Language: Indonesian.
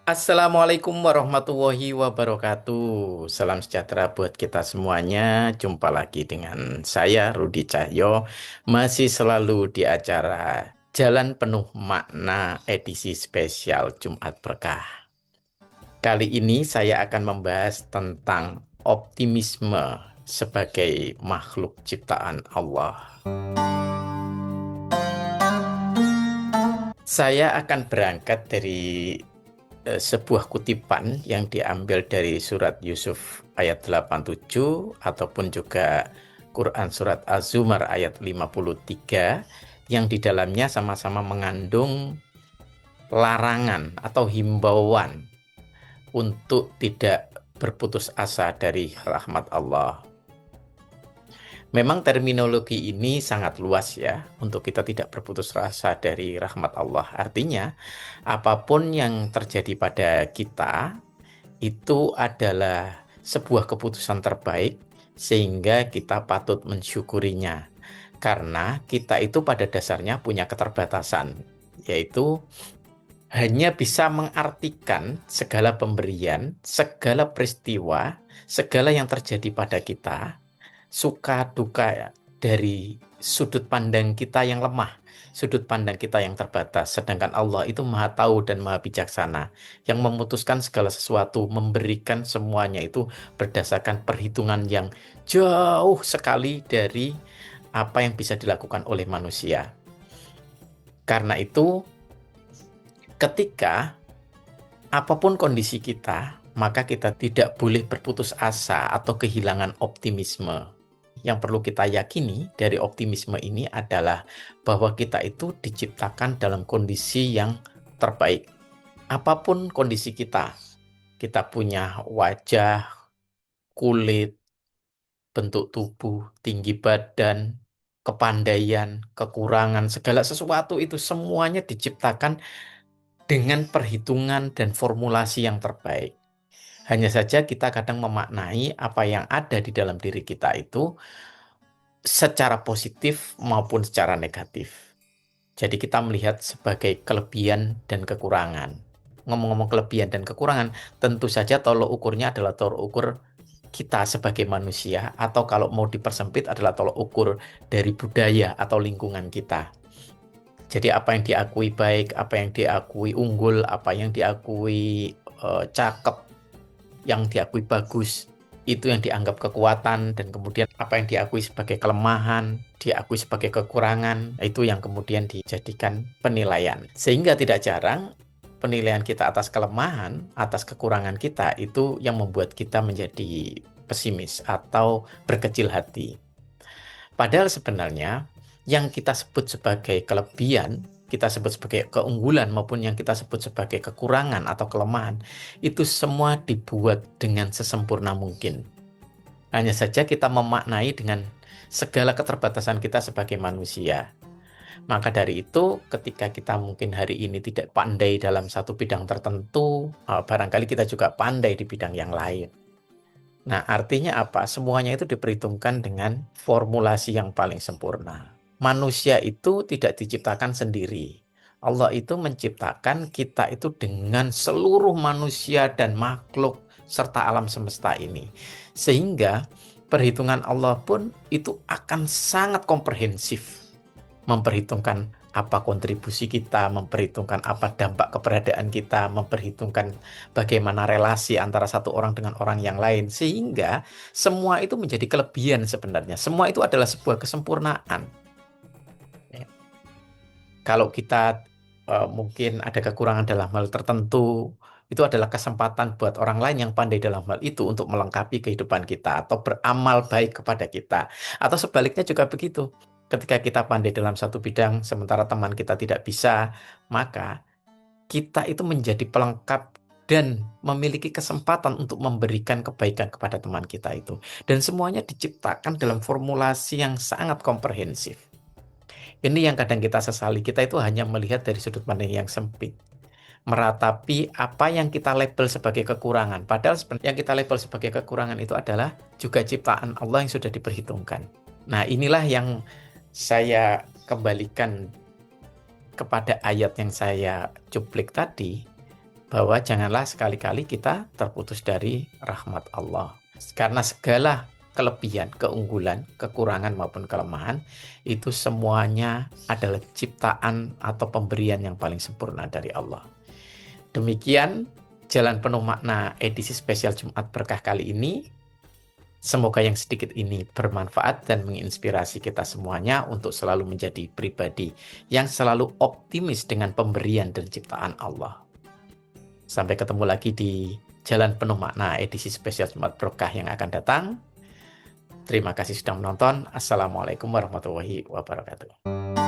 Assalamualaikum warahmatullahi wabarakatuh. Salam sejahtera buat kita semuanya. Jumpa lagi dengan saya, Rudi Cahyo. Masih selalu di acara Jalan Penuh Makna edisi spesial Jumat Berkah. Kali ini saya akan membahas tentang optimisme sebagai makhluk ciptaan Allah. Saya akan berangkat dari sebuah kutipan yang diambil dari surat Yusuf ayat 87 ataupun juga Quran surat Az-Zumar ayat 53 yang di dalamnya sama-sama mengandung larangan atau himbauan untuk tidak berputus asa dari rahmat Allah. Memang terminologi ini sangat luas ya, untuk kita tidak berputus asa dari rahmat Allah. Artinya, apapun yang terjadi pada kita, itu adalah sebuah keputusan terbaik, sehingga kita patut mensyukurinya. Karena kita itu pada dasarnya punya keterbatasan, yaitu hanya bisa mengartikan segala pemberian, segala peristiwa, segala yang terjadi pada kita suka duka dari sudut pandang kita yang lemah, sudut pandang kita yang terbatas. Sedangkan Allah itu maha tahu dan maha bijaksana, yang memutuskan segala sesuatu, memberikan semuanya itu berdasarkan perhitungan yang jauh sekali dari apa yang bisa dilakukan oleh manusia. Karena itu, ketika apapun kondisi kita, maka kita tidak boleh berputus asa atau kehilangan optimisme. Yang perlu kita yakini dari optimisme ini adalah bahwa kita itu diciptakan dalam kondisi yang terbaik. Apapun kondisi kita punya wajah, kulit, bentuk tubuh, tinggi badan, kepandaian, kekurangan, segala sesuatu itu semuanya diciptakan dengan perhitungan dan formulasi yang terbaik. Hanya saja kita kadang memaknai apa yang ada di dalam diri kita itu secara positif maupun secara negatif. Jadi kita melihat sebagai kelebihan dan kekurangan. Ngomong-ngomong kelebihan dan kekurangan, tentu saja tolok ukurnya adalah tolok ukur kita sebagai manusia, atau kalau mau dipersempit adalah tolok ukur dari budaya atau lingkungan kita. Jadi apa yang diakui baik, apa yang diakui unggul, apa yang diakui cakep, yang diakui bagus, itu yang dianggap kekuatan, dan kemudian apa yang diakui sebagai kelemahan, diakui sebagai kekurangan, itu yang kemudian dijadikan penilaian. Sehingga tidak jarang penilaian kita atas kelemahan, atas kekurangan kita, itu yang membuat kita menjadi pesimis atau berkecil hati. Padahal sebenarnya yang kita sebut sebagai kelebihan, kita sebut sebagai keunggulan maupun yang kita sebut sebagai kekurangan atau kelemahan, itu semua dibuat dengan sesempurna mungkin. Hanya saja kita memaknai dengan segala keterbatasan kita sebagai manusia. Maka dari itu, ketika kita mungkin hari ini tidak pandai dalam satu bidang tertentu, barangkali kita juga pandai di bidang yang lain. Nah, artinya apa? Semuanya itu diperhitungkan dengan formulasi yang paling sempurna. Manusia itu tidak diciptakan sendiri. Allah itu menciptakan kita itu dengan seluruh manusia dan makhluk serta alam semesta ini. Sehingga perhitungan Allah pun itu akan sangat komprehensif. Memperhitungkan apa kontribusi kita, memperhitungkan apa dampak keberadaan kita, memperhitungkan bagaimana relasi antara satu orang dengan orang yang lain, sehingga semua itu menjadi kelebihan sebenarnya. Semua itu adalah sebuah kesempurnaan. Ya. Kalau kita mungkin ada kekurangan dalam hal tertentu, itu adalah kesempatan buat orang lain yang pandai dalam hal itu untuk melengkapi kehidupan kita atau beramal baik kepada kita. Atau sebaliknya juga begitu. Ketika kita pandai dalam satu bidang, sementara teman kita tidak bisa, maka kita itu menjadi pelengkap dan memiliki kesempatan untuk memberikan kebaikan kepada teman kita itu. Dan semuanya diciptakan dalam formulasi yang sangat komprehensif. Ini yang kadang kita sesali, kita itu hanya melihat dari sudut pandang yang sempit, meratapi apa yang kita label sebagai kekurangan. Padahal sebenarnya yang kita label sebagai kekurangan itu adalah juga ciptaan Allah yang sudah diperhitungkan. Nah, inilah yang saya kembalikan kepada ayat yang saya cuplik tadi, bahwa janganlah sekali-kali kita terputus dari rahmat Allah. Karena segala kelebihan, keunggulan, kekurangan maupun kelemahan itu semuanya adalah ciptaan atau pemberian yang paling sempurna dari Allah. Demikian Jalan Penuh Makna edisi spesial Jumat Berkah kali ini. Semoga yang sedikit ini bermanfaat dan menginspirasi kita semuanya untuk selalu menjadi pribadi yang selalu optimis dengan pemberian dan ciptaan Allah. Sampai ketemu lagi di Jalan Penuh Makna edisi spesial Jumat Berkah yang akan datang. Terima kasih sudah menonton. Assalamualaikum warahmatullahi wabarakatuh.